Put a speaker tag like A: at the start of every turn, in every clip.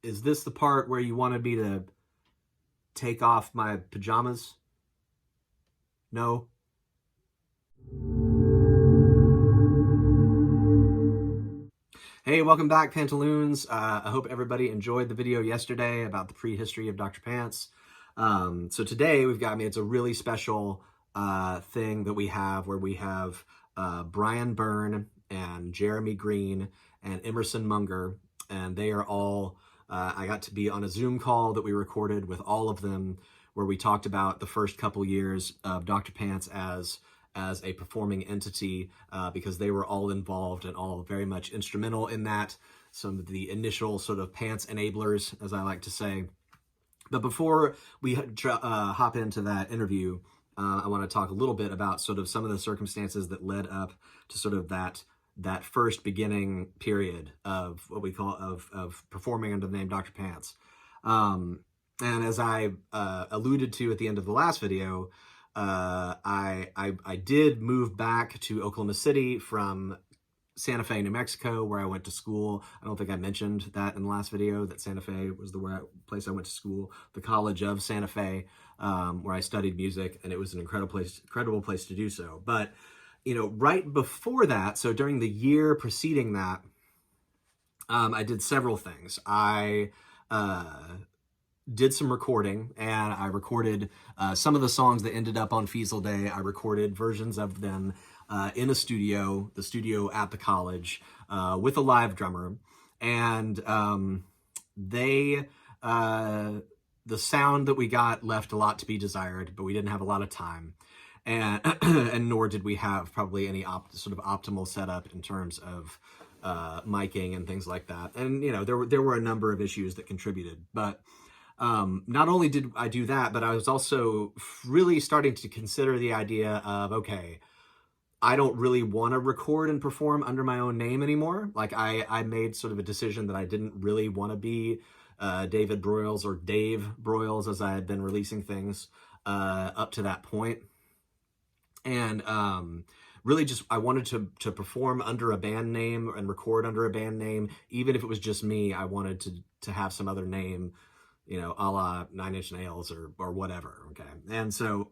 A: Is this the part where you wanted me to take off my pajamas? No? Hey, welcome back, Pantaloons. I hope everybody enjoyed the video yesterday about the prehistory of Dr. Pants. So today we've got, it's a really special thing that we have where we have Brian Byrne and Jeremy Green and Emerson Mounger, and they are all, I got to be on a Zoom call that we recorded with all of them where we talked about the first couple years of Dr. Pants as a performing entity, because they were all involved and all very much instrumental in that. Some of the initial sort of Pants enablers, as I like to say. But before we hop into that interview, I want to talk a little bit about sort of some of the circumstances that led up to sort of that first beginning period of what we call of performing under the name Dr. Pants. And as I alluded to at the end of the last video, I did move back to Oklahoma City from Santa Fe, New Mexico, where I went to school. I don't think I mentioned that in the last video, that Santa Fe was the place I went to school, the College of Santa Fe, where I studied music, and it was an incredible place to do so. But, right before that, so during the year preceding that, I did several things. I did some recording, and I recorded some of the songs that ended up on Fiesel Day. I recorded versions of them in the studio at the college, with a live drummer. And the sound that we got left a lot to be desired, but we didn't have a lot of time. And and nor did we have probably any sort of optimal setup in terms of miking and things like that. And, there were a number of issues that contributed. But not only did I do that, but I was also really starting to consider the idea of, okay, I don't really want to record and perform under my own name anymore. Like I made sort of a decision that I didn't really want to be David Broyles or Dave Broyles, as I had been releasing things up to that point. And really just, I wanted to perform under a band name and record under a band name. Even if it was just me, I wanted to have some other name, a la 9 Inch Nails or whatever, okay? And so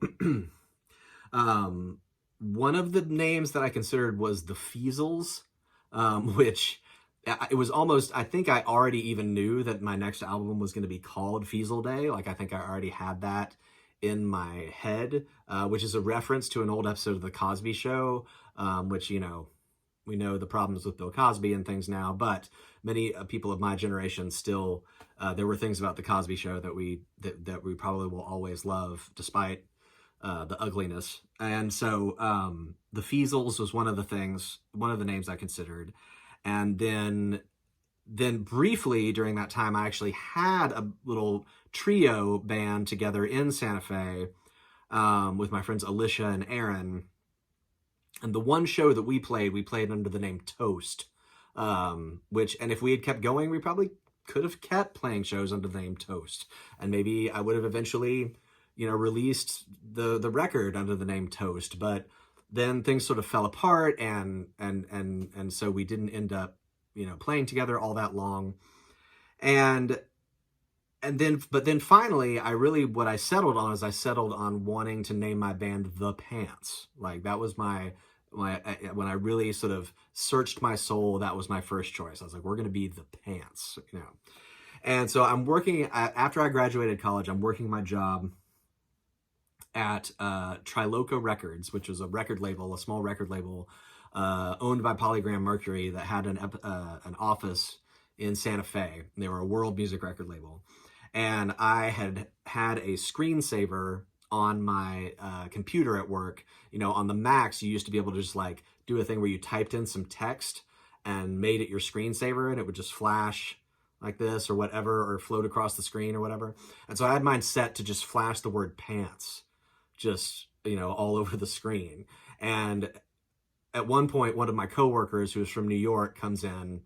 A: one of the names that I considered was the Fiesels, which it was almost, I think I already even knew that my next album was going to be called Fiesel Day. Like, I think I already had that in my head, which is a reference to an old episode of The Cosby Show, which, we know the problems with Bill Cosby and things now, but many people of my generation still, there were things about The Cosby Show that we probably will always love, despite the ugliness. And so the Fiesels was one of the names I considered. And then briefly during that time, I actually had a little trio band together in Santa Fe with my friends Alicia and Aaron. And the one show that we played under the name Toast, and if we had kept going, we probably could have kept playing shows under the name Toast. And maybe I would have eventually, released the record under the name Toast. But then things sort of fell apart, and so we didn't end up, playing together all that long. But then finally, what I settled on is I settled on wanting to name my band The Pants. Like, that was when I really sort of searched my soul, that was my first choice. I was like, we're going to be The Pants, And so I'm working, after I graduated college, I'm working my job at Triloco Records, which was a small record label, owned by Polygram Mercury, that had an office in Santa Fe. They were a world music record label. And I had a screensaver on my computer at work. On the Macs, you used to be able to just like do a thing where you typed in some text and made it your screensaver, and it would just flash like this or whatever, or float across the screen or whatever. And so I had mine set to just flash the word pants, just, all over the screen. And at one point, one of my coworkers, who was from New York, comes in,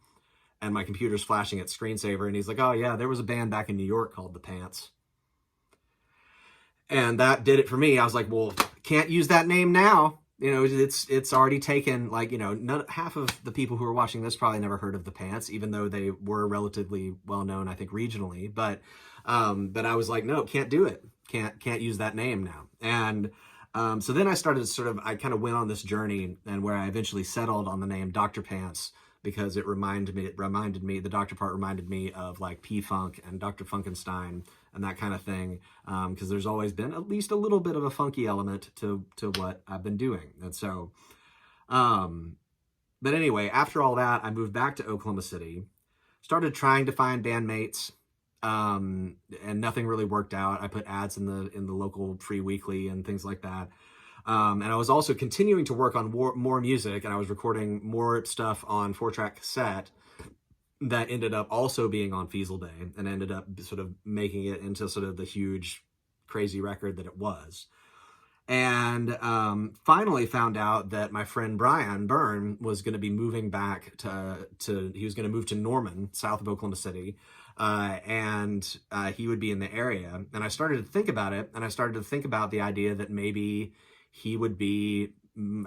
A: and my computer's flashing at screensaver, and he's like, oh yeah, there was a band back in New York called The Pants. And that did it for me. I was like, well, can't use that name now. it's already taken, like, half of the people who are watching this probably never heard of the Pants, even though they were relatively well known, I think, regionally. But I was like, no, can't do it. Can't use that name now. And so then I started I kind of went on this journey, and where I eventually settled on the name Dr. Pants, because it reminded me, the doctor part reminded me of like P Funk and Dr. Funkenstein and that kind of thing, because there's always been at least a little bit of a funky element to what I've been doing. And so, um, but anyway, after all that, I moved back to Oklahoma City, started trying to find bandmates, and nothing really worked out. I put ads in the local free weekly and things like that. And I was also continuing to work on more music, and I was recording more stuff on 4-track cassette that ended up also being on Fiesel Day, and ended up sort of making it into sort of the huge, crazy record that it was. And finally found out that my friend Brian Byrne was going to be moving back to he was going to move to Norman, south of Oklahoma City, and he would be in the area. And I started to think about it, and I started to think about the idea that maybe he would be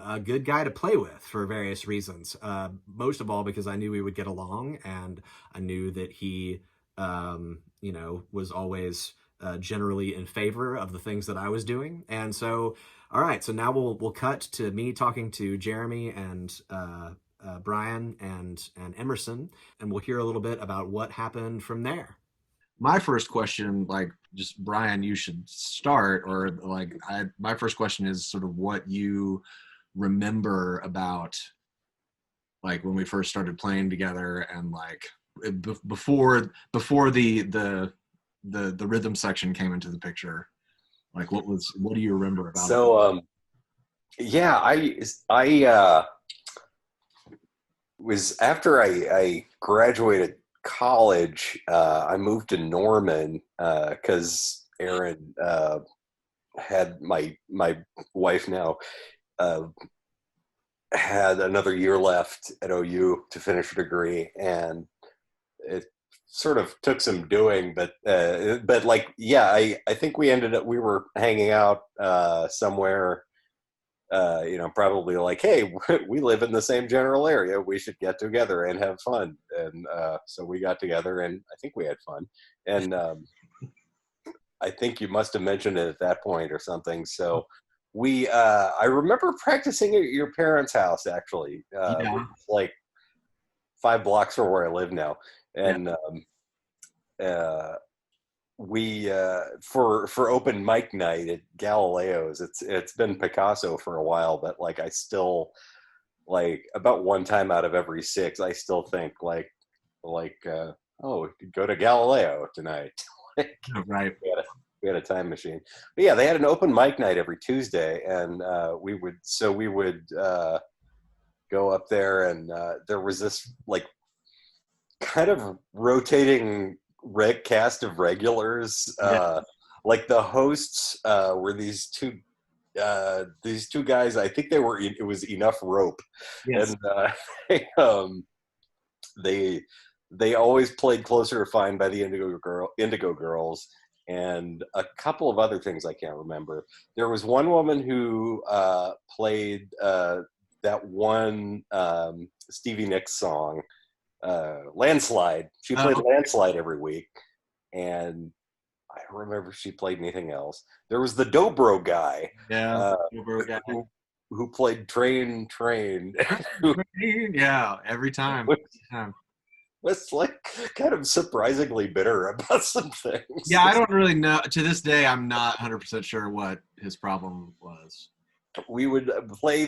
A: a good guy to play with for various reasons. Most of all because I knew we would get along, and I knew that he, was always generally in favor of the things that I was doing. And so, all right, so now we'll cut to me talking to Jeremy and Brian and Emerson, and we'll hear a little bit about what happened from there. My first question, like, just Brian, you should start, or like, my first question is sort of what you remember about, like, when we first started playing together, and like before the rhythm section came into the picture. Like, what do you remember about it?
B: So, yeah, I was after I graduated college, I moved to Norman because Aaron had my wife now uh, had another year left at OU to finish her degree, and it sort of took some doing, but like, yeah, I think we were hanging out somewhere, probably like, hey, we live in the same general area, we should get together and have fun. And so we got together, and I think we had fun. And I think you must have mentioned it at that point or something. So I remember practicing at your parents' house, actually, which
A: Yeah,
B: is like 5 blocks from where I live now.
A: yeah.
B: And uh, we for open mic night at Galileo's, it's been Picasso for a while, but like, I still, like, about one time out of every six, I still think oh, we could go to Galileo tonight. Like,
A: Right.
B: we had a time machine. But yeah, they had an open mic night every Tuesday, and we would go up there, and there was this like kind of rotating cast of regulars.
A: Yeah.
B: Like, the hosts were these two guys. I think it was Enough Rope,
A: Yes.
B: and they, um, they they always played Closer to Fine by the Indigo Girls, and a couple of other things I can't remember. There was one woman who played that one Stevie Nicks song, Landslide. She played
A: Oh,
B: Landslide every week, and I don't remember if she played anything else. There was the Dobro guy,
A: yeah.
B: uh,
A: Uber guy.
B: who played Train, who
A: Yeah, every time. Time.
B: was like kind of surprisingly bitter about some
A: Yeah,
B: things.
A: I don't really know. To this day, I'm not 100% sure what his problem was.
B: We would play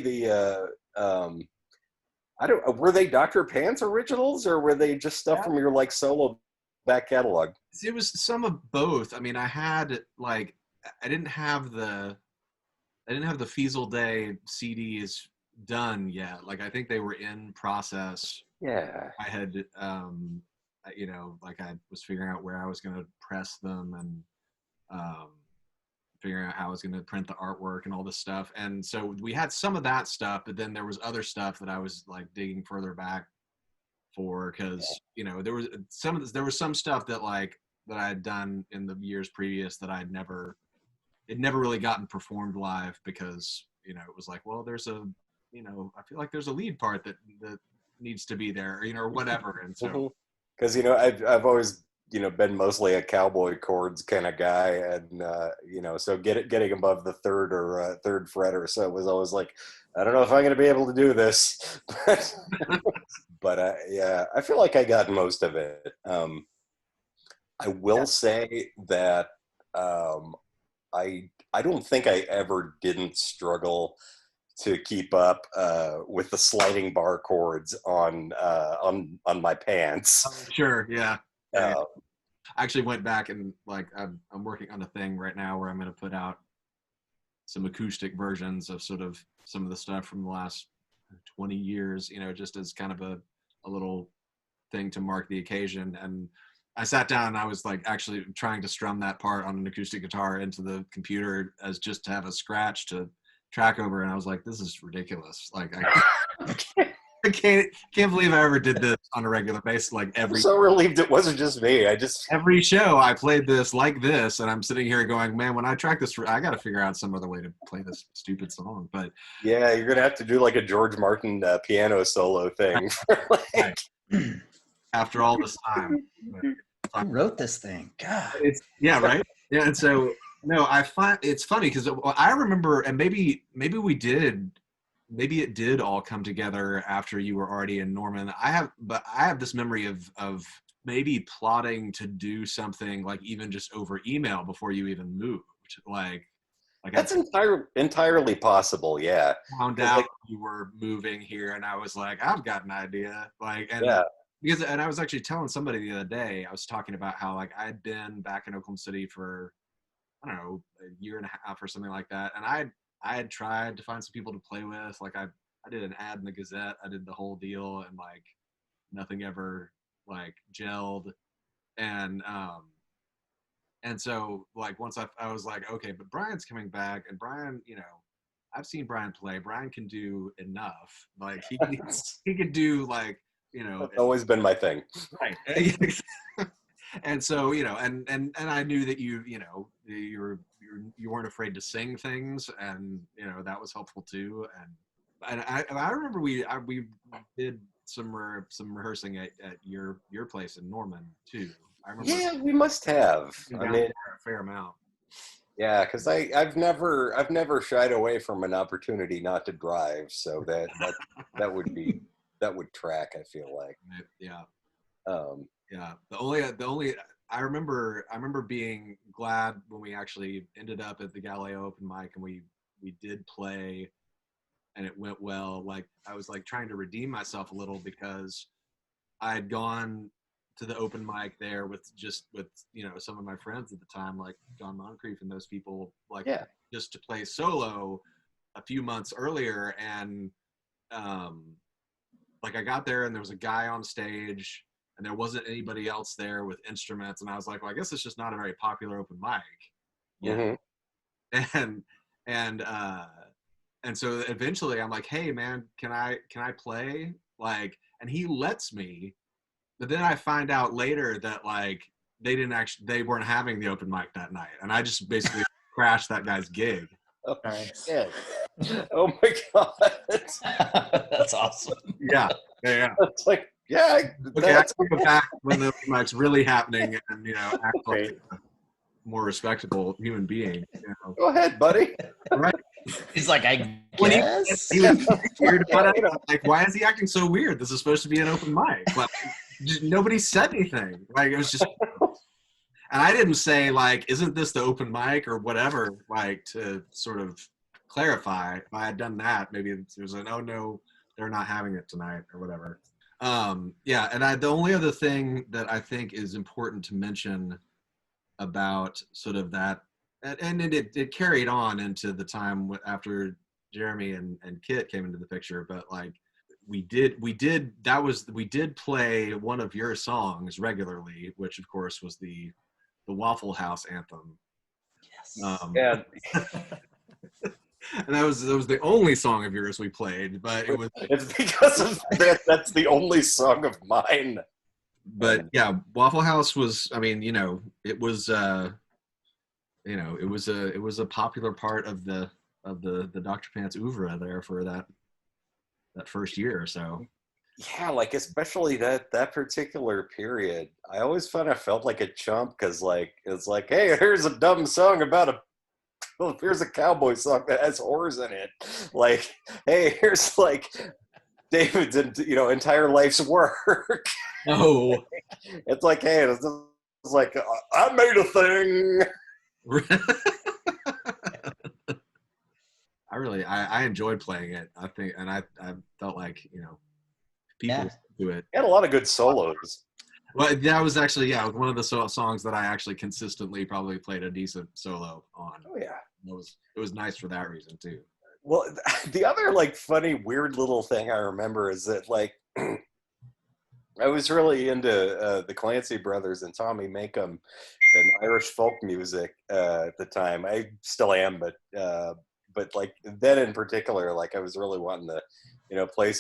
B: I don't, were they Dr. Pants originals, or were they just stuff from your like solo back catalog?
A: It was some of both. I mean, I didn't have the Fiesel Day CDs done yet. Like, I think they were in process.
B: Yeah.
A: I had, like, I was figuring out where I was going to press them, and um, figuring out how I was going to print the artwork and all this stuff. And so we had some of that stuff, but then there was other stuff that I was like digging further back for, because there was some stuff that I had done in the years previous that it never really gotten performed live, because
C: it was like, well, there's a, I feel like there's a lead part that needs to be there, or whatever. And so,
B: because I've always been mostly a cowboy chords kind of guy, and so getting above the third fret or so was always like, I don't know if I'm going to be able to do this, but yeah, I feel like I got most of it. I will say that I don't think I ever didn't struggle to keep up with the sliding bar chords on my pants.
C: sure, yeah.
B: Uh,
C: I actually went back and like I'm working on a thing right now where I'm going to put out some acoustic versions of sort of some of the stuff from the last 20 years, just as kind of a little thing to mark the occasion. And I sat down and I was like actually trying to strum that part on an acoustic guitar into the computer as just to have a scratch to track over. And I was like, this is ridiculous. Like I can't believe I ever did this on a regular basis. Like
B: I'm so relieved it wasn't just me.
C: Every show I played this like this, and I'm sitting here going, man, when I track this, I got to figure out some other way to play this stupid song. But
B: yeah, you're gonna have to do like a George Martin piano solo thing.
C: Right. After all this time,
D: who wrote this thing? God,
C: right. Yeah, and so no, I find it's funny because I remember, and maybe it did all come together after you were already in Norman. I have this memory of maybe plotting to do something like even just over email before you even moved. Like
B: that's entirely possible. Yeah.
C: Found out you were moving here, and I was like, I've got an idea. And I was actually telling somebody the other day, I was talking about how like I'd been back in Oklahoma City for, I don't know, a year and a half or something like that. And I had tried to find some people to play with. Like I did an ad in the Gazette. I did the whole deal, and like nothing ever like gelled. And so like once I was like, okay, but Brian's coming back, and Brian, I've seen Brian play. Brian can do enough. Like he can do like,
B: That's always been my thing.
C: Right. And so, and I knew that you weren't afraid to sing things, and that was helpful too. And I remember we did some rehearsing at your place in Norman too. I remember.
B: Yeah, we must have. I mean,
C: a fair amount.
B: Yeah, because I've never shied away from an opportunity not to drive, so that would track. I feel like.
C: Yeah.
B: Yeah.
C: The only I remember being glad when we actually ended up at the Galileo open mic, and we did play, and it went well. Like I was like trying to redeem myself a little because I had gone to the open mic there with some of my friends at the time, like John Moncrief and those people, like just to play solo a few months earlier. And like I got there and there was a guy on stage and there wasn't anybody else there with instruments. And I was like, well, I guess it's just not a very popular open mic. Yeah. Mm-hmm. And so eventually I'm like, hey man, can I play? Like, and he lets me. But then I find out later that like they weren't having the open mic that night, and I just basically crashed that guy's gig.
B: Oh, nice. Oh my god,
D: that's awesome.
C: Yeah.
B: It's like okay,
C: I can go back when the open mic's really happening, and act like a more respectable human being.
B: Go ahead, buddy.
C: Right.
D: He's like, I guess.
C: He was weird about it. Like, why is he acting so weird? This is supposed to be an open mic. Like, nobody said anything. Like, it was just, and I didn't say like, isn't this the open mic or whatever? Like to sort of clarify. If I had done that, maybe it was like, oh no, they're not having it tonight or whatever. Yeah, and the only other thing that I think is important to mention about sort of that. And it carried on into the time after Jeremy and Kit came into the picture, but like we did play one of your songs regularly, which of course was the Waffle House anthem.
D: Yes.
B: Yeah.
C: And that was the only song of yours we played, but
B: it's because of that. That's the only song of mine.
C: But yeah, Waffle House was. I mean, it was. It was a popular part of the the Dr. Pants oeuvre there for that first year or so.
B: Yeah, like especially that particular period. I always kind of felt like a chump because like it's like, hey, here's a dumb song about here's a cowboy song that has whores in it. Like, hey, here's like David's entire life's work.
C: Oh,
B: It's like, hey, it's like I made a thing.
C: I enjoyed playing it. I think, and I felt like people do it.
B: It had a lot of good solos.
C: Well, that was actually one of the songs that I actually consistently probably played a decent solo on.
B: Oh yeah,
C: it was nice for that reason too.
B: Well, the other like funny weird little thing I remember is that like I was really into the Clancy Brothers and Tommy Makem and Irish folk music at the time. I still am, but like then in particular, like I was really wanting to play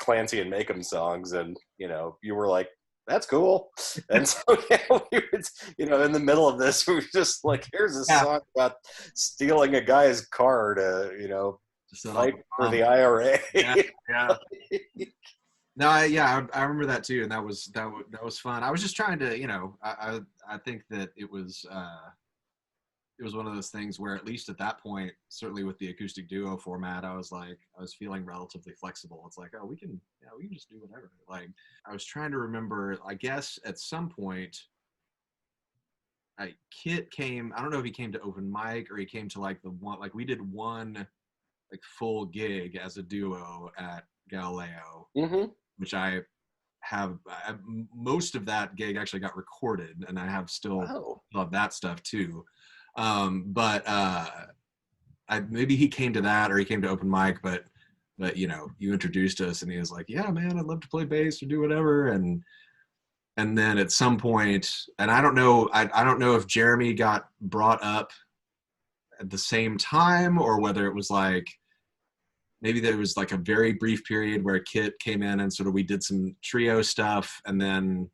B: Clancy and Makem songs, and you were like, that's cool. And so we would, in the middle of this, we were just like, here's a song about stealing a guy's car to fight for the IRA.
C: Yeah. No, I remember that too, and that was fun. I was just trying to, I think that it was one of those things where at least at that point, certainly with the acoustic duo format, I was feeling relatively flexible. It's like, oh, we can just do whatever. Like, I was trying to remember, I guess at some point, Kit came, I don't know if he came to open mic or he came to like we did one like full gig as a duo at Galileo, which I have most of that gig actually got recorded, and I have still love that stuff too. But maybe he came to that or he came to open mic, but you introduced us and he was like, yeah, man, I'd love to play bass or do whatever. And then at some point, and I don't know if Jeremy got brought up at the same time or whether it was like, maybe there was like a very brief period where Kit came in and sort of we did some trio stuff, and then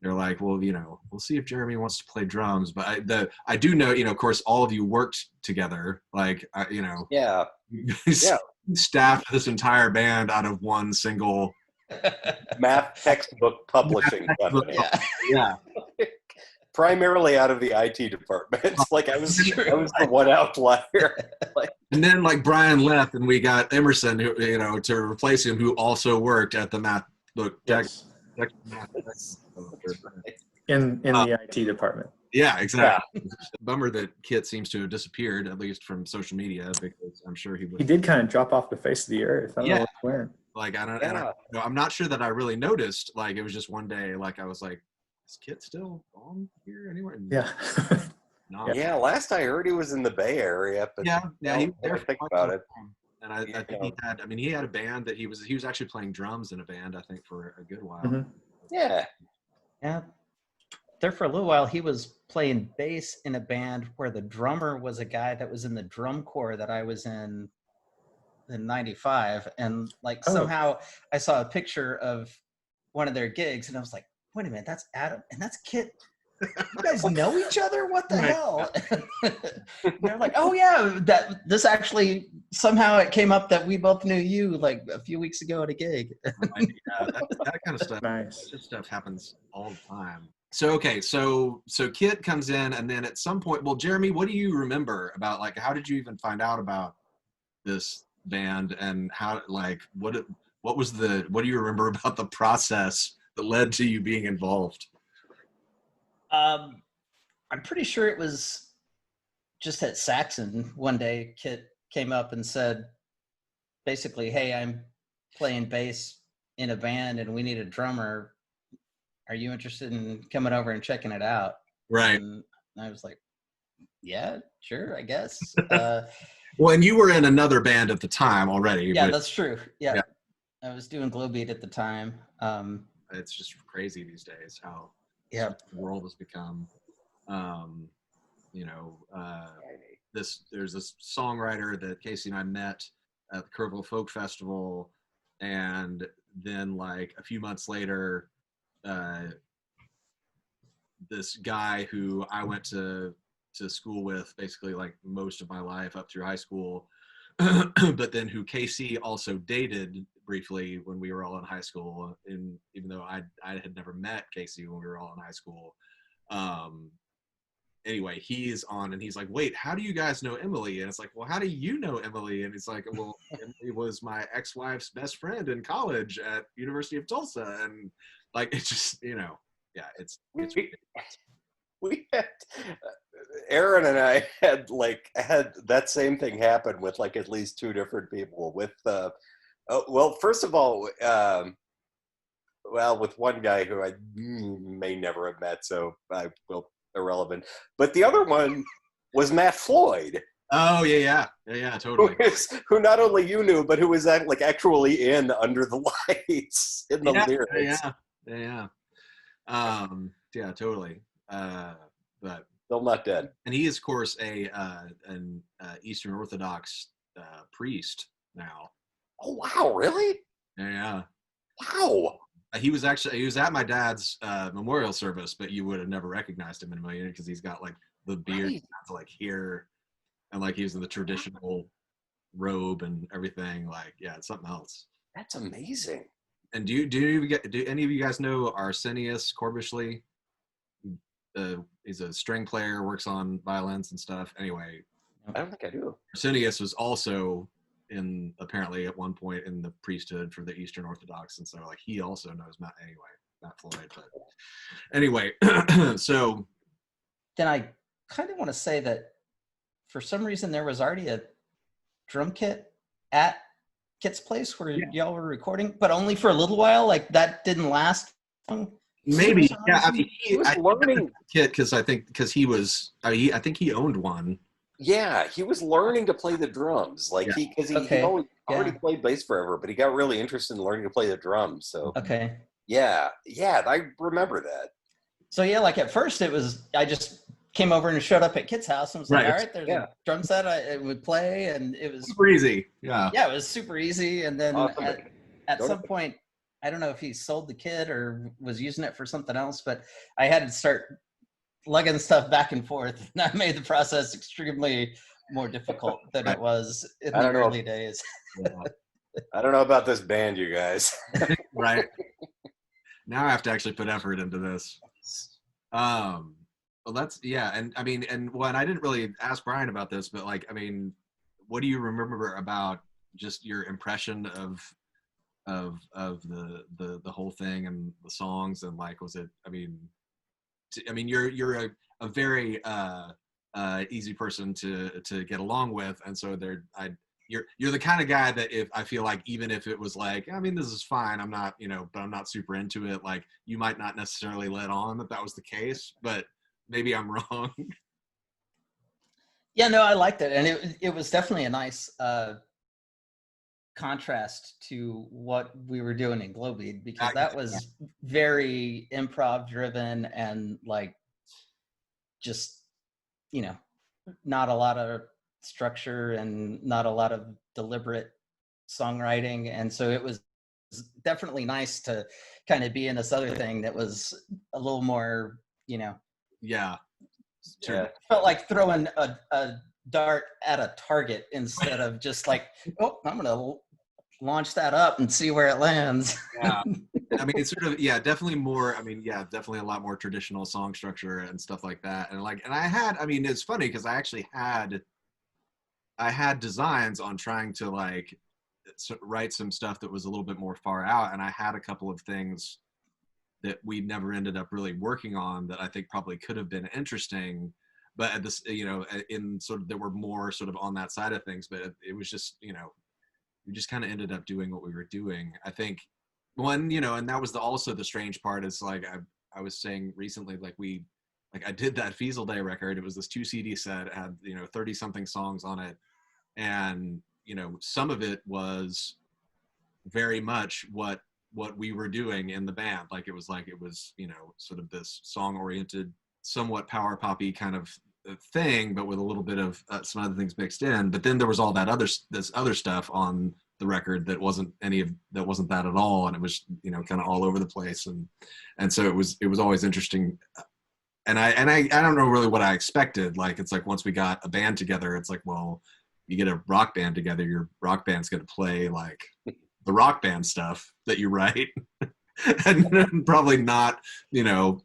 C: they're like, well, we'll see if Jeremy wants to play drums. But I do know, of course, all of you worked together. Like, staffed this entire band out of one single
B: math textbook publishing company.
C: Yeah.
B: Primarily out of the IT department. Like I was the one outlier.
C: And then like Brian left, and we got Emerson, who to replace him, who also worked at the math book.
E: Yes. In the IT department.
C: Yeah, exactly. Yeah. Bummer that Kit seems to have disappeared, at least from social media, because I'm sure he would.
E: He did kind of drop off the face of the earth. I don't know what's wearing.
C: Like I'm not sure that I really noticed. Like it was just one day, like I was like, is Kit still on here anywhere?
E: Yeah.
B: Yeah, last I heard he was in the Bay Area, but
C: yeah, he was there.
B: Think about it.
C: And I think he had a band that he was actually playing drums in a band, I think, for a good while.
E: Mm-hmm.
D: Yeah. There for a little while, he was playing bass in a band where the drummer was a guy that was in the drum corps that I was in '95, and somehow I saw a picture of one of their gigs, and I was like, wait a minute, that's Adam and that's Kit. You guys know each other? What the hell? And they're like, oh yeah, this actually somehow it came up that we both knew you like a few weeks ago at a gig.
C: That kind of stuff.
E: Nice.
C: That stuff happens all the time. So Kit comes in, and then at some point, well, Jeremy, what do you remember about how did you even find out about this band, and how what do you remember about the process that led to you being involved?
D: I'm pretty sure it was just at Saxon one day. Kit came up and said, basically, hey, I'm playing bass in a band and we need a drummer. Are you interested in coming over and checking it out?
C: Right.
D: And I was like, yeah, sure, I guess.
C: Well, and you were in another band at the time already.
D: Yeah, that's true. Yeah. I was doing Glow Beat at the time.
C: It's just crazy these days how
D: the
C: world has become. There's this songwriter that Casey and I met at the Kerrville Folk Festival, and then a few months later, this guy who I went to to school with basically like most of my life up through high school, but then who Casey also dated briefly when we were all in high school. And even though I had never met Casey when we were all in high school. Anyway, he's on and he's like, wait, how do you guys know Emily? And it's like, well, how do you know Emily? And it's like, well, Emily was my ex-wife's best friend in college at University of Tulsa. And like, it's just, yeah, it's
B: we had Aaron and I had that same thing happen with like at least two different people with well, first of all, with one guy who I may never have met, so I will irrelevant. But the other one was Matt Floyd.
C: Oh yeah, totally.
B: Who not only you knew, but who was actually in Under the Lights in the lyrics.
C: Yeah, totally. But
B: still not dead.
C: And he is, of course, an Eastern Orthodox priest now.
B: Oh wow, really?
C: Yeah.
B: Wow.
C: He was at my dad's memorial service, but you would have never recognized him in a million because he's got like the beard down to like here, and like he's in the traditional robe and everything. Like, yeah, it's something else.
B: That's amazing.
C: And do any of you guys know Arsenius Corbishley? He's a string player, works on violins and stuff. Anyway,
B: I don't think I do.
C: Arsenius was also apparently at one point in the priesthood for the Eastern Orthodox, and so like he also knows Matt Floyd. But anyway, so
D: then I kind of want to say that for some reason there was already a drum kit at Kit's place where y'all were recording, but only for a little while. Like that didn't last long.
C: Maybe, yeah. I mean,
B: he was learning
C: kit because I think he owned one.
B: Yeah, he was learning to play the drums, like he already played bass forever, but he got really interested in learning to play the drums. So yeah, I remember that.
D: So yeah, like at first I just came over and showed up at Kit's house and was like, all right, there's a drum set I would play, and it was
C: super easy. Yeah,
D: it was super easy. And then at some point, I don't know if he sold the kit or was using it for something else, but I had to start lugging stuff back and forth. And that made the process extremely more difficult than it was in the early days.
B: I don't know about this band, you guys.
C: Right. Now I have to actually put effort into this. Well, that's, yeah. And I mean, and I didn't really ask Brian about this, but like, I mean, what do you remember about just your impression of the whole thing and the songs? And like, was it, I mean, you're a very easy person to get along with, and so you're the kind of guy that if I feel like even if it was like, I mean, this is fine, I'm not, but I'm not super into it, like you might not necessarily let on that was the case, but maybe I'm wrong.
D: Yeah, no, I liked it, and it was definitely a nice contrast to what we were doing in Glowbead, because that was very improv driven and like just not a lot of structure and not a lot of deliberate songwriting, and so it was definitely nice to kind of be in this other thing that was a little more felt like throwing a dart at a target instead of just like, oh, I'm gonna launch that up and see where it lands.
C: Yeah. I mean, it's sort of, definitely more, definitely a lot more traditional song structure and stuff like that. And like, it's funny because I actually had designs on trying to like write some stuff that was a little bit more far out. And I had a couple of things that we never ended up really working on that I think probably could have been interesting, but at this, in sort of, that were more sort of on that side of things, but it was just, we just kind of ended up doing what we were doing. I think and that was also the strange part is like, I was saying recently, like I did that Fiesel Day record. It was this 2 CD set. It had, 30 something songs on it. And, some of it was very much what we were doing in the band. Like, it was sort of this song oriented, somewhat power poppy kind of thing, but with a little bit of some other things mixed in. But then there was all this other stuff on the record that wasn't that at all, and it was kind of all over the place, and so it was always interesting. I don't know really what I expected. Like, it's like once we got a band together, it's like, well, you get a rock band together, your rock band's going to play like the rock band stuff that you write. And probably not,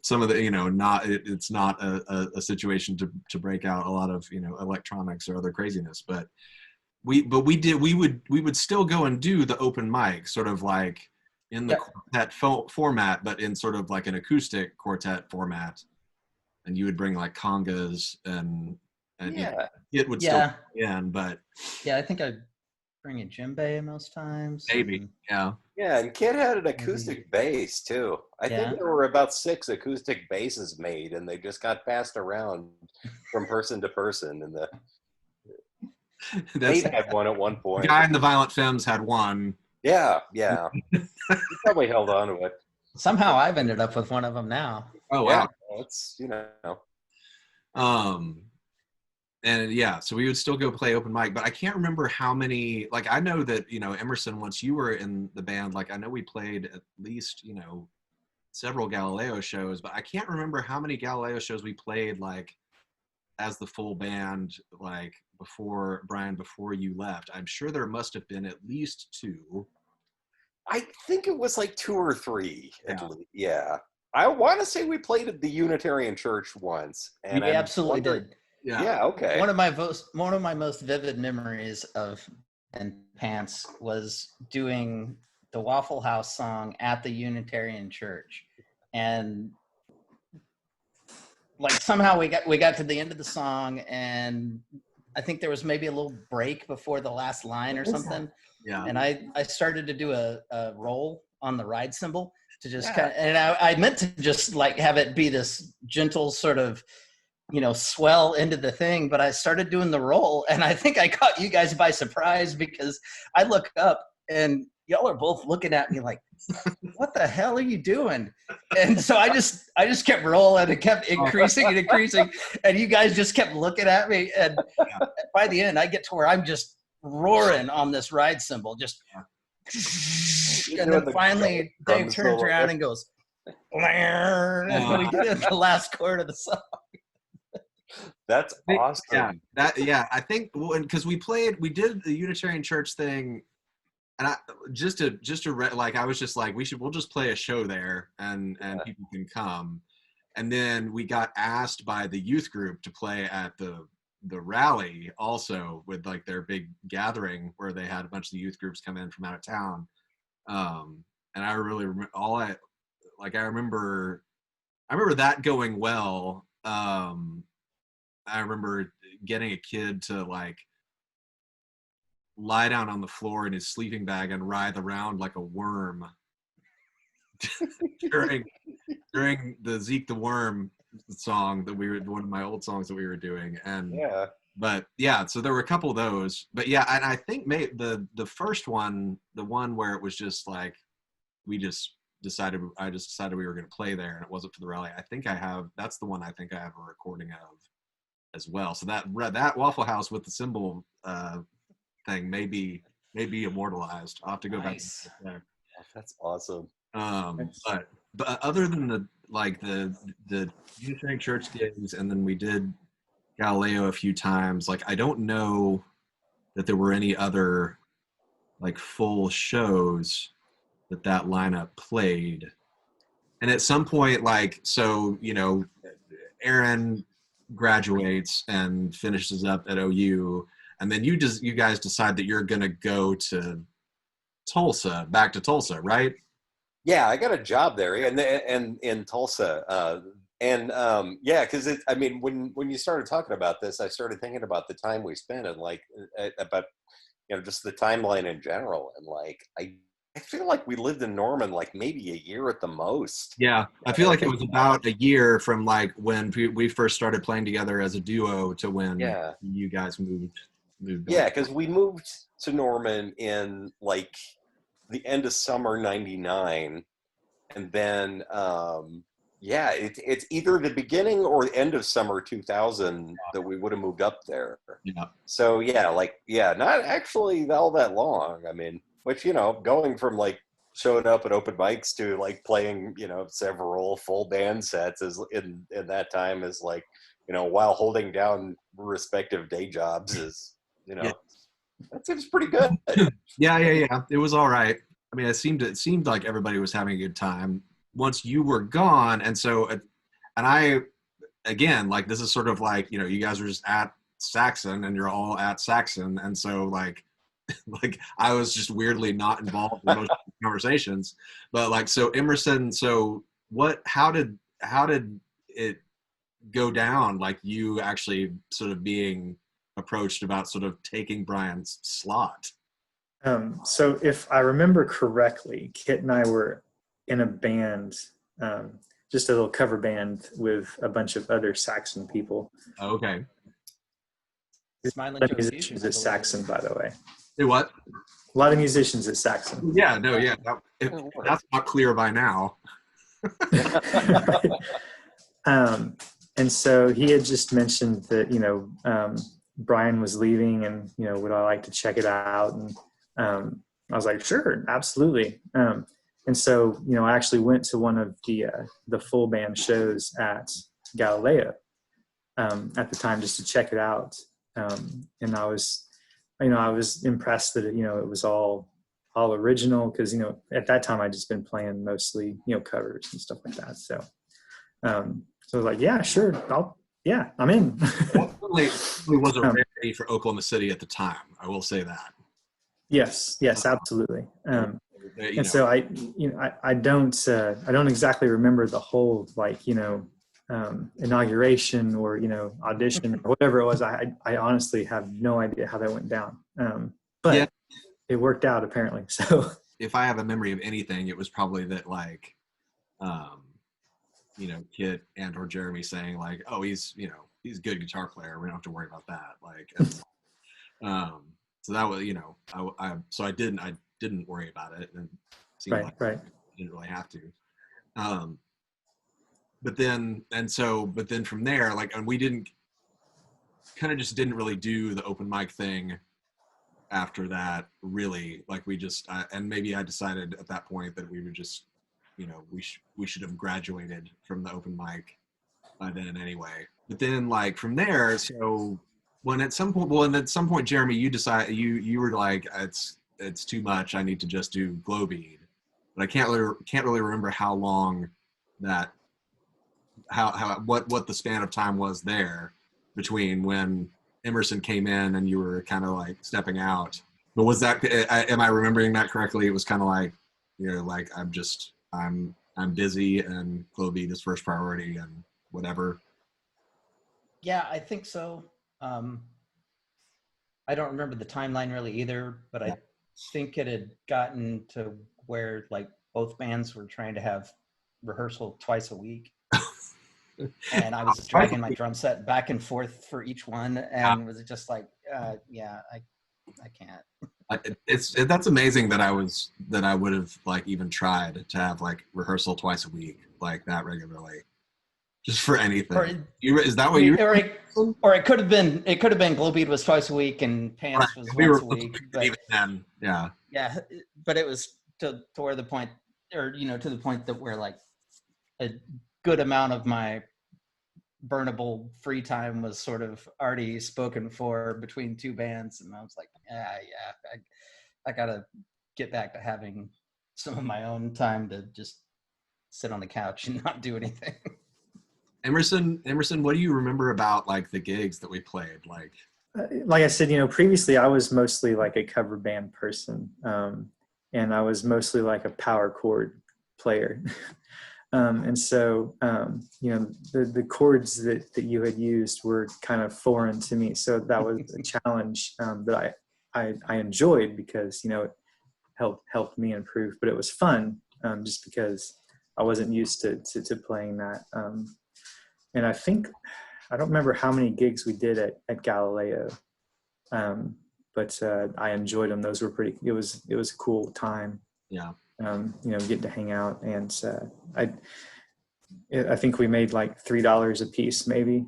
C: some of the, not, it's not a situation to break out a lot of, electronics or other craziness, but we would still go and do the open mic sort of like in the quartet format, but in sort of like an acoustic quartet format. And you would bring like congas and it would still be in, but
D: I think I'd bring a djembe most times.
C: Maybe, yeah.
B: Yeah, and Kid had an acoustic bass too. I think there were about 6 acoustic basses made, and they just got passed around from person to person. And Nate had one at one point.
C: The guy in the Violent Femmes had one.
B: Yeah. He probably held on to it.
D: Somehow I've ended up with one of them now.
C: Oh wow.
B: Yeah, it's
C: And yeah, so we would still go play open mic, but I can't remember how many, like, I know that, Emerson, once you were in the band, like, I know we played at least, several Galileo shows, but I can't remember how many Galileo shows we played, like, as the full band, like, before you left. I'm sure there must have been at least 2.
B: I think it was like 2 or 3 at least. Yeah. I want to say we played at the Unitarian Church once. And
D: we absolutely did.
B: Yeah. Okay.
D: One of my most vivid memories of and Pants was doing the Waffle House song at the Unitarian Church, and like somehow we got to the end of the song, and I think there was maybe a little break before the last line or something.
C: Yeah.
D: And I started to do a roll on the ride cymbal to just kind of, and I meant to just like have it be this gentle sort of, swell into the thing, but I started doing the roll, and I think I caught you guys by surprise because I look up and y'all are both looking at me like, what the hell are you doing? And so I just kept rolling and kept increasing and increasing, and you guys just kept looking at me, and by the end I get to where I'm just roaring on this ride cymbal, just and then finally Dave turns around and goes, and we get into the last chord of the song.
B: That's awesome.
C: I think because we did the Unitarian Church thing, and I I was just like, we'll just play a show there and people can come. And then we got asked by the youth group to play at the rally also with like their big gathering where they had a bunch of the youth groups come in from out of town. And I really I remember that going well. I remember getting a kid to like lie down on the floor in his sleeping bag and writhe around like a worm during the Zeke the Worm song that one of my old songs that we were doing. And so there were a couple of those, but and I think the first one, the one where it was just like I just decided we were going to play there and it wasn't for the rally. That's the one I think I have a recording of as well. So that Waffle House with the cymbal thing may be immortalized. I'll have to go back there.
B: That's awesome.
C: But other than the Unitarian Church gigs, and then we did Galileo a few times, like I don't know that there were any other like full shows that lineup played. And at some point, Aaron graduates and finishes up at OU, and then you guys decide that you're gonna go to back to Tulsa, right?
B: Yeah, I got a job there, and in Tulsa, because when you started talking about this, I started thinking about the time we spent and about just the timeline in general, and I feel like we lived in Norman like maybe a year at the most.
C: Yeah, I feel like it was about a year from like when we first started playing together as a duo to when you guys moved.
B: Yeah, because we moved to Norman in like the end of summer '99, and then it's either the beginning or the end of summer 2000 that we would have moved up there.
C: Yeah.
B: So not actually all that long. I mean. Which, going from like showing up at open mics to like playing, several full band sets is in that time is like, while holding down respective day jobs is,
C: Yeah.
B: that seems pretty good.
C: Yeah. It was all right. I mean, it seemed like everybody was having a good time once you were gone. And so, and I, again, like, this is sort of like, you guys are just at Saxon and you're all at Saxon. And so like I was just weirdly not involved in most of the conversations, but like, so Emerson, so how did it go down? Like you actually sort of being approached about sort of taking Brian's slot.
E: So if I remember correctly, Kit and I were in a band, just a little cover band with a bunch of other Saxon people.
C: Okay.
D: Smiling
E: A lot
D: Joe
E: of musicians at Saxon, by the way.
C: Hey, what?
E: A lot of musicians at Saxon.
C: Yeah, no, yeah. If that's not clear by now.
E: And so he had just mentioned that, Brian was leaving and, would I like to check it out? And I was like, sure, absolutely. And so, I actually went to one of the full band shows at Galileo at the time just to check it out. And I was impressed that, it was all original because, at that time I'd just been playing mostly, covers and stuff like that. So, so I was like, yeah, sure. I'm in.
C: Definitely was a rarity for Oklahoma City at the time. I will say that.
E: Yes, absolutely. And so I don't exactly remember the whole inauguration or audition or whatever it was. I honestly have no idea how that went down. But yeah, it worked out apparently. So
C: if I have a memory of anything, it was probably that Kit and or Jeremy saying like, oh, he's a good guitar player. We don't have to worry about that. So that was, I didn't worry about it, and it seemed like I didn't really have to. But then from there, and we didn't really do the open mic thing after that, really. Like we just, and maybe I decided at that point that we would just, we should have graduated from the open mic by then anyway. But then from there, so at some point, Jeremy, you decide you were like, it's too much. I need to just do Glow Bead. But I can't really remember how long that, what the span of time was there between when Emerson came in and you were kind of like stepping out. But was that, am I remembering that correctly? It was kind of like, I'm busy and Glow Bead is first priority and whatever.
D: Yeah, I think so. I don't remember the timeline really either, but I think it had gotten to where both bands were trying to have rehearsal twice a week. And I was dragging my drum set back and forth for each one, and was just like, I can't.
C: That's amazing that I would have even tried to have rehearsal twice a week like that regularly, just for anything. Is that what you?
D: Or it could have been Glow Bead was twice a week and Pants was once a week. But
C: even then, yeah.
D: Yeah, but it was to where the point, or to the point that where a good amount of my burnable free time was sort of already spoken for between two bands, and I was like, I gotta get back to having some of my own time to just sit on the couch and not do anything.
C: Emerson, what do you remember about the gigs that we played?
E: Like I said, previously I was mostly a cover band person, and I was mostly a power chord player. And so, the chords that you had used were kind of foreign to me. So that was a challenge that I enjoyed because, it helped me improve, but it was fun just because I wasn't used to playing that. And I don't remember how many gigs we did at Galileo, but I enjoyed them. Those were it was a cool time.
C: Yeah.
E: Getting to hang out, and I think we made $3 a piece, maybe.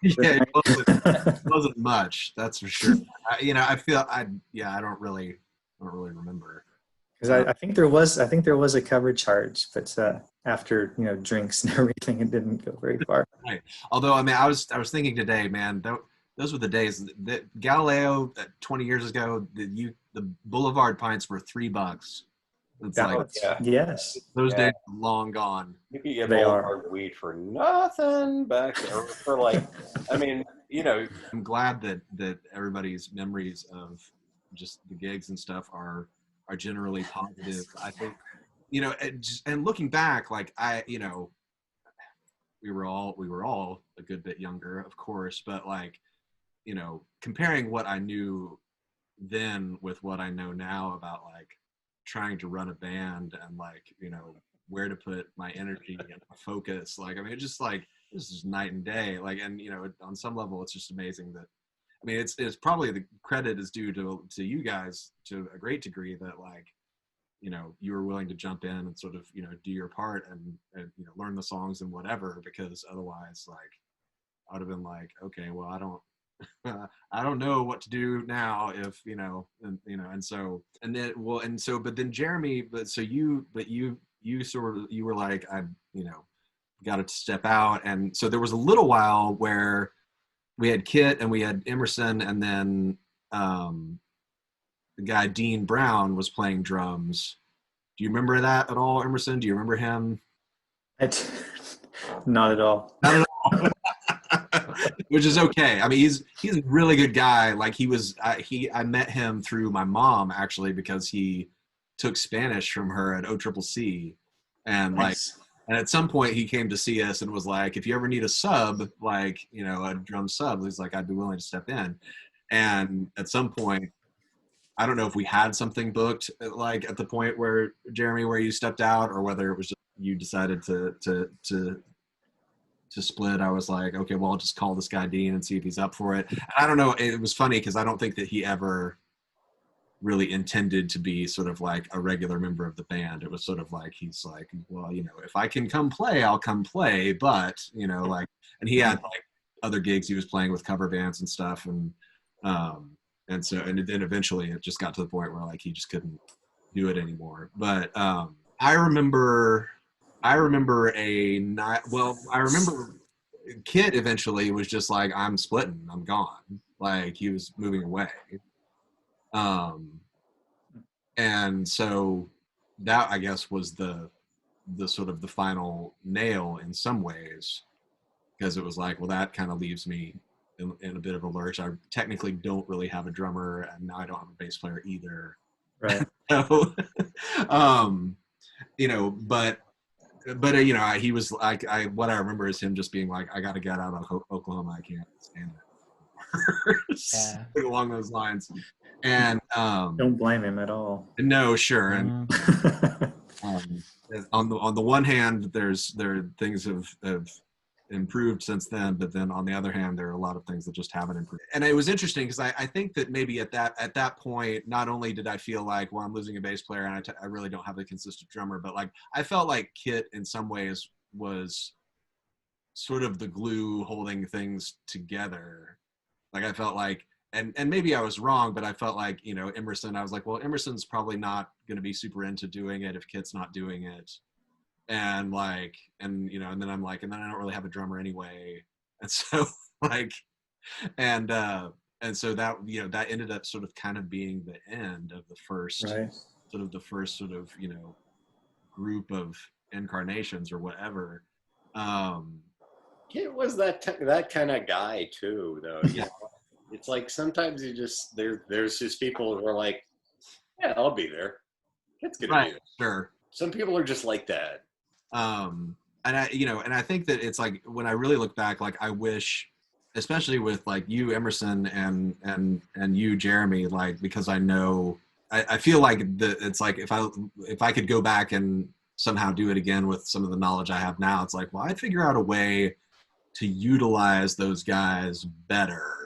C: Yeah, it wasn't much, that's for sure. I don't really remember.
E: Because I think there was a cover charge, but after drinks and everything, it didn't go very far.
C: Right. Although I mean, I was thinking today, man, those were the days that Galileo 20 years ago. The Boulevard pints were $3. It's
E: That
C: like
E: was, yes,
C: those
B: Yeah.
C: days are long gone.
B: You could get
E: They
B: Boulevard weed for nothing back there. For like, I mean,
C: I'm glad that everybody's memories of just the gigs and stuff are generally positive. I think, and looking back, like we were all a good bit younger, of course, but like, comparing what I knew then with what I know now about like trying to run a band and like, where to put my energy and my focus. Like, I mean, it's just like, this is night and day. Like, and on some level, it's just amazing that, I mean, it's probably the credit is due to you guys to a great degree that like, you were willing to jump in and sort of, do your part and learn the songs and whatever, because otherwise like I would have been like, okay, well, I don't know what to do now if, but then Jeremy, you were like, got to step out. And so there was a little while where we had Kit and we had Emerson, and then the guy Dean Brown was playing drums. Do you remember that at all, Emerson? Do you remember him?
E: Not at all.
C: Not at all. Which is okay. I mean, he's a really good guy. Like I met him through my mom actually, because he took Spanish from her at OCCC, and
E: Nice.
C: and at some point he came to see us and was like, if you ever need a sub, like, a drum sub, he's like, I'd be willing to step in. And at some point, I don't know if we had something booked, like at the point where Jeremy, where you stepped out, or whether it was just you decided to split. I was like, okay, well, I'll just call this guy Dean and see if he's up for it. And I don't know. It was funny because I don't think that he ever really intended to be sort of like a regular member of the band. It was sort of like, he's like, well, if I can come play, I'll come play. But, like, and he had like other gigs he was playing with cover bands and stuff. And then eventually it just got to the point where like he just couldn't do it anymore. But I remember Kit eventually was just like, I'm splitting, I'm gone. Like, he was moving away. And so that, I guess, was the sort of the final nail in some ways, because it was like, well, that kind of leaves me in a bit of a lurch. I technically don't really have a drummer, and now I don't have a bass player either.
E: Right.
C: So, but he was like, what I remember is him just being like, I got to get out of Oklahoma. I can't stand it. Something along those lines. And
E: don't blame him at all.
C: No, sure. And on the one hand, things have improved since then, but then on the other hand, there are a lot of things that just haven't improved. And it was interesting because I think that maybe at that point, not only did I feel like, well, I'm losing a bass player and I really don't have a consistent drummer, but like I felt like Kit in some ways was sort of the glue holding things together. Like I felt like, and maybe I was wrong, but I felt like, Emerson, I was like, well, Emerson's probably not going to be super into doing it if Kit's not doing it. And like, and then I'm like, and then I don't really have a drummer anyway. And so like, and so that, that ended up sort of kind of being the end of the first, group of incarnations or whatever.
B: Kit was that kind of guy too, though. It's like sometimes you just there's just people who are like, yeah, I'll be there. Kit's gonna be there.
C: Sure.
B: Some people are just like that.
C: And I think that it's like, when I really look back, like I wish, especially with like you, Emerson, and you, Jeremy, like, because I know, I feel like it's like, if I could go back and somehow do it again with some of the knowledge I have now, it's like, well, I'd figure out a way to utilize those guys better.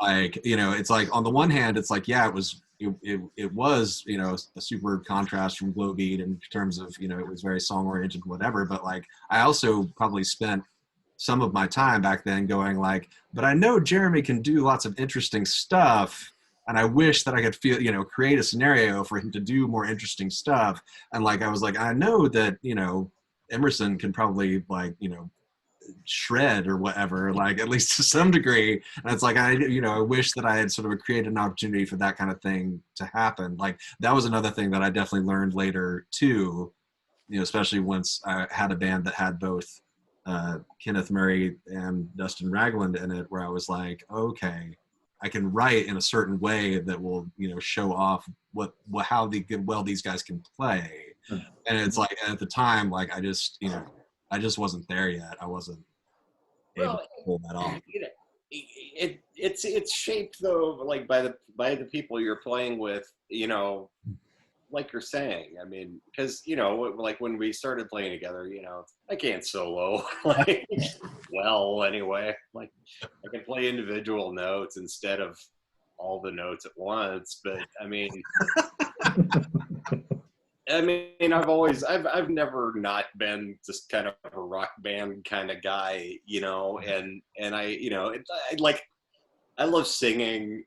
C: Like, it's like, on the one hand, it's like, yeah, it was, a super contrast from Glow Beat in terms of, it was very song oriented, whatever. But like, I also probably spent some of my time back then going like, but I know Jeremy can do lots of interesting stuff. And I wish that I could create a scenario for him to do more interesting stuff. And like, I was like, I know that, Emerson can probably shred or whatever, like at least to some degree. And it's like, I wish that I had sort of created an opportunity for that kind of thing to happen. Like that was another thing that I definitely learned later too, especially once I had a band that had both Kenneth Murray and Dustin Ragland in it, where I was like, okay, I can write in a certain way that will, show off how well these guys can play. And it's like, at the time, like I just wasn't there yet. I wasn't able to pull that off.
F: It's shaped though, like by the people you're playing with, like you're saying. I mean, because like when we started playing together, I can't solo. Like, well, anyway, like I can play individual notes instead of all the notes at once. But I mean, I've never not been just kind of a rock band kind of guy, and I love singing,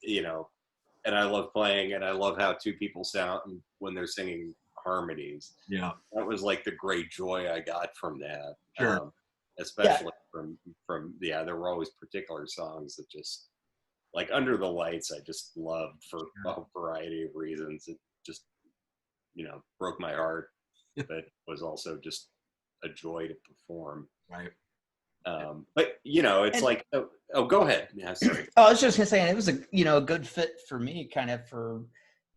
F: and I love playing, and I love how two people sound when they're singing harmonies.
C: Yeah,
F: that was like the great joy I got from that.
C: Sure.
F: Especially from there were always particular songs that just like Under the Lights I just loved for a variety of reasons. It just broke my heart, but was also just a joy to perform.
C: Right.
F: But it's like, oh, go ahead. Yeah, sorry.
D: Oh, I was just gonna say, and it was a good fit for me, kind of for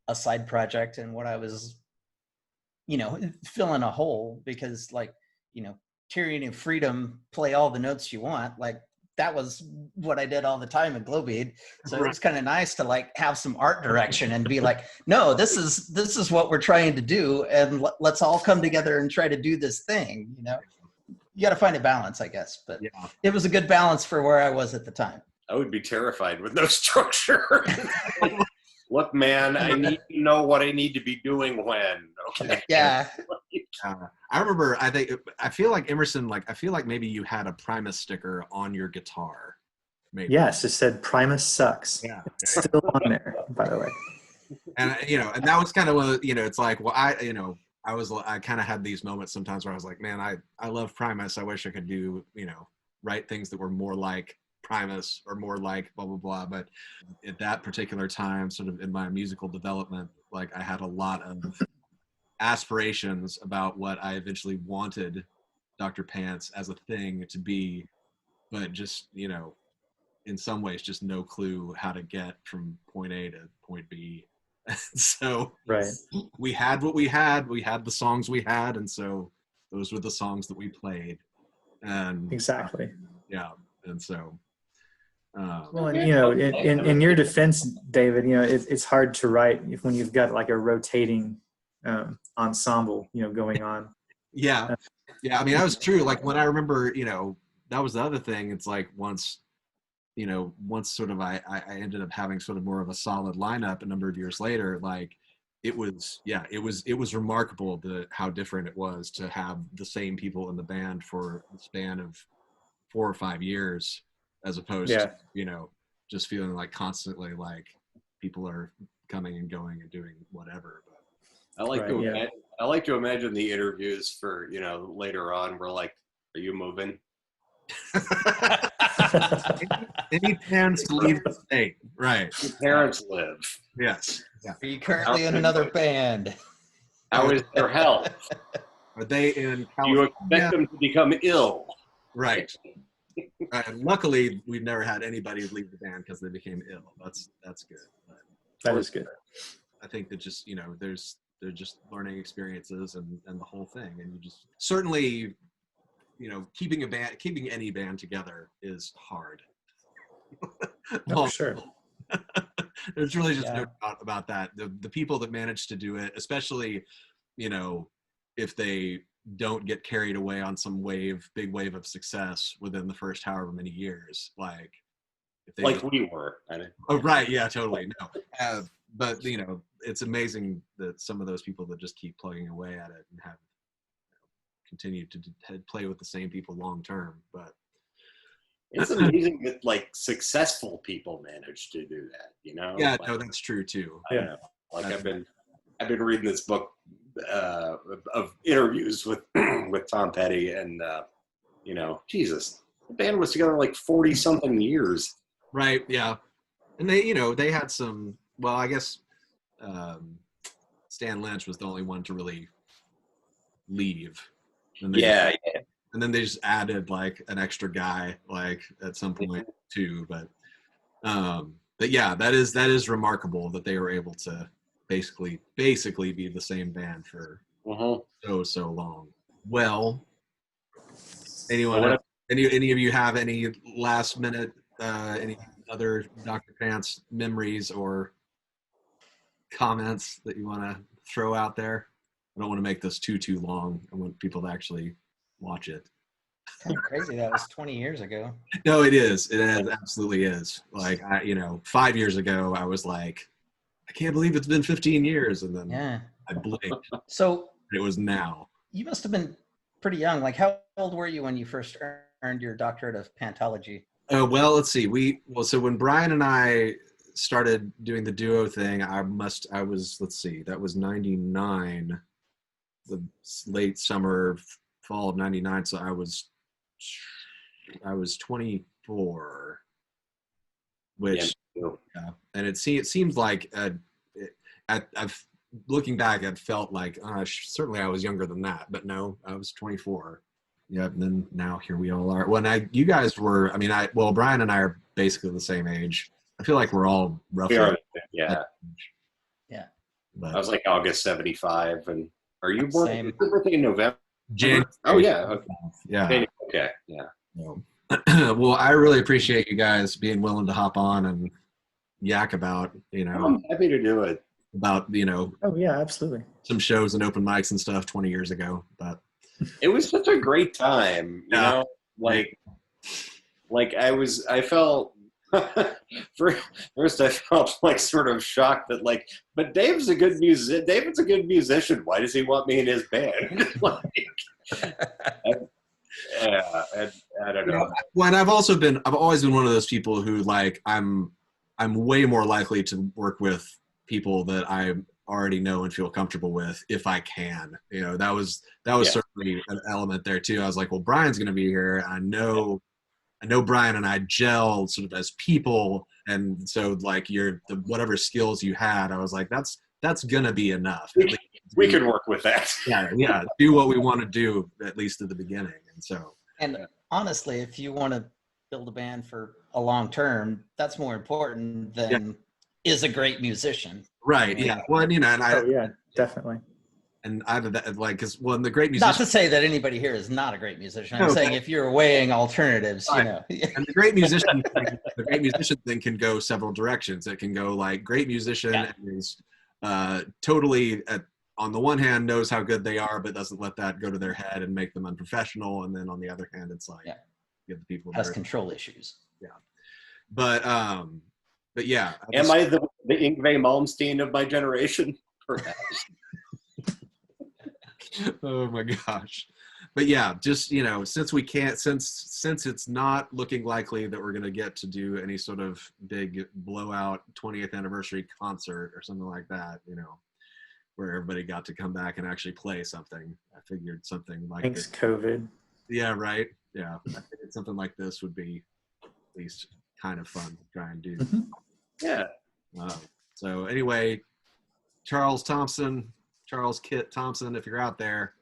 D: a side project and what I was, filling a hole, because like, Tyranny of Freedom, play all the notes you want, like that was what I did all the time in Glowbead. So it was kind of nice to like have some art direction and be like, no, this is what we're trying to do, and let's all come together and try to do this thing. You got to find a balance, I guess, but it was a good balance for where I was at the time.
F: I would be terrified with no structure. Look, man, I need to know what I need to be doing when. Okay.
D: Yeah.
C: I remember, I feel like Emerson, I feel like maybe you had a Primus sticker on your guitar. Maybe.
E: Yes, it said Primus sucks.
C: Yeah.
E: It's still on there, by the way.
C: And, and that was kind of, it's like, well, I kind of had these moments sometimes where I was like, man, I love Primus. I wish I could do, write things that were more like Primus or more like blah, blah, blah. But at that particular time, sort of in my musical development, like I had a lot of aspirations about what I eventually wanted Dr. Pants as a thing to be, but just, in some ways, just no clue how to get from point A to point B. So we had what we had the songs we had, and so those were the songs that we played. And
E: exactly.
C: And so
E: well, and in your defense, David, it's hard to write when you've got like a rotating ensemble going on.
C: Yeah, I mean, that was true. Like when I remember, that was the other thing. It's like once sort of I ended up having sort of more of a solid lineup a number of years later, like it was remarkable how different it was to have the same people in the band for a span of 4 or 5 years, as opposed to, just feeling like constantly like people are coming and going and doing whatever. But
F: I like to imagine the interviews for, later on, we're like, are you moving?
C: Any plans to leave the state? Right.
F: Your parents live.
C: Yes. Yeah.
D: Are you currently in another band?
F: How is their health?
C: Are they in California?
F: Do you expect them to become ill?
C: Right. Luckily, we've never had anybody leave the band because they became ill. That's good.
E: That is good.
C: I think that just they're just learning experiences and the whole thing, and you just certainly. Keeping any band together is hard.
E: Oh, sure.
C: There's really just no doubt about that. The people that manage to do it, especially, if they don't get carried away on some big wave of success within the first however many years, like if they
F: we were.
C: Oh, right. Yeah, totally. No. But, it's amazing that some of those people that just keep plugging away at it and have continue to play with the same people long term. But
F: It's amazing that like successful people manage to do that.
C: Yeah,
F: Like,
C: no, that's true too.
F: I don't know. Like I've been reading this book of interviews with with Tom Petty, and Jesus, the band was together like 40 something years.
C: Right. Yeah. And they had some. Well, I guess Stan Lynch was the only one to really leave. And then they just added like an extra guy like at some point too. But yeah, that is remarkable that they were able to basically be the same band for so long. Well, anyone any of you have any last minute any other Dr. Pants memories or comments that you want to throw out there? I don't want to make this too long. I want people to actually watch it.
D: Kind of crazy. That was 20 years ago.
C: No, it is. It absolutely is. Like 5 years ago, I was like, I can't believe it's been 15 years, and then I blinked. So it was now.
D: You must have been pretty young. Like, how old were you when you first earned your doctorate of pantology?
C: Well, let's see. So when Brian and I started doing the duo thing, I was, let's see, that was 99, the late summer, fall of 99. So I was 24, which, and it seems like, I've looking back, it felt like, certainly I was younger than that, but no, I was 24. Yeah, and then now here we all are. You guys were, Brian and I are basically the same age. I feel like we're all roughly.
F: Yeah.
D: Yeah.
C: But
F: I was like August 75, and are you born? Is your birthday in November?
C: January.
F: Oh yeah. Okay.
C: Yeah.
F: Okay. Yeah.
C: Well, I really appreciate you guys being willing to hop on and yak about,
F: I'm happy to do it.
C: About,
E: Oh yeah, absolutely.
C: Some shows and open mics and stuff 20 years ago, but
F: it was such a great time, like I felt first I felt like sort of shocked that like, but David's a good musician. Why does he want me in his band? I don't know.
C: Well, and I've always been one of those people who like, I'm way more likely to work with people that I already know and feel comfortable with if I can. That was certainly an element there too. I was like, well, Brian's going to be here. I know Brian and I gel sort of as people, and so like whatever skills you had, I was like, that's going to be enough.
F: We can work with that.
C: Yeah, do what we want to do at least at the beginning, and so.
D: And honestly, if you want to build a band for a long term, that's more important than is a great musician.
C: Right. Yeah. Well, and
E: definitely.
C: And either that, like, because the great musician.
D: Not to say that anybody here is not a great musician. I'm saying if you're weighing alternatives,
C: And the great musician, thing can go several directions. It can go like great musician is totally on the one hand knows how good they are, but doesn't let that go to their head and make them unprofessional. And then on the other hand, it's like give the people
D: has control issues.
C: Yeah. But yeah.
F: Am I the Yngwie Malmsteen of my generation? Perhaps.
C: Oh my gosh. But yeah, just since it's not looking likely that we're going to get to do any sort of big blowout 20th anniversary concert or something like that, where everybody got to come back and actually play something, I figured something like
E: thanks COVID.
C: Yeah, right. Yeah, I figured something like this would be at least kind of fun to try and do.
F: Yeah.
C: So anyway, Charles Kit Thompson, if you're out there,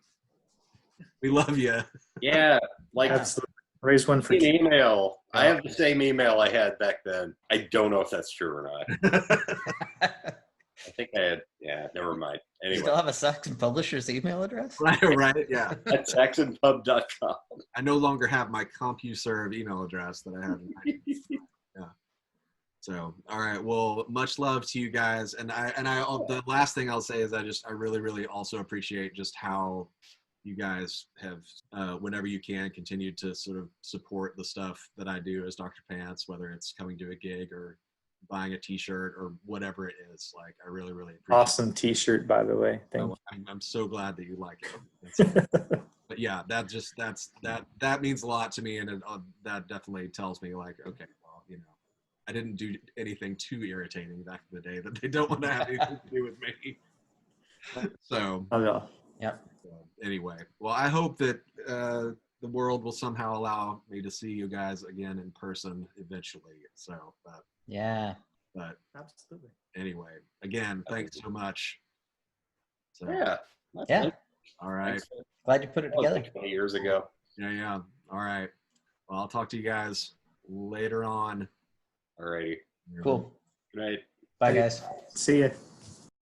C: we love you.
F: Yeah, like
E: absolutely. Raise one for
F: an email. I have the same email I had back then. I don't know if that's true or not. I think I had. Yeah, never mind. Anyway,
D: you still have a Saxon Publishers email address?
C: Right. Yeah.
F: At saxonpub.com.
C: I no longer have my CompuServe email address that I had. Yeah. So, all right. Well, much love to you guys. And the last thing I'll say is I really, really also appreciate just how you guys have, whenever you can, continued to sort of support the stuff that I do as Dr. Pants, whether it's coming to a gig or buying a t-shirt or whatever it is. Like, I really, really appreciate
E: awesome t-shirt, by the way.
C: I'm so glad that you like it. But yeah, that means a lot to me, and that definitely tells me like, okay, well, I didn't do anything too irritating back in the day that they don't want to have anything to do with me. So,
E: Not at all.
D: Yep.
C: anyway, well, I hope that the world will somehow allow me to see you guys again in person eventually. So,
D: Yeah.
C: but
E: Absolutely.
C: anyway, again, thanks so much. So,
F: Yeah.
D: Yeah.
C: all right.
D: Glad you put it together.
F: 20 years ago.
C: Yeah. All right. Well, I'll talk to you guys later on.
F: Alrighty.
D: Cool.
F: Good night.
D: Bye, guys.
E: See ya.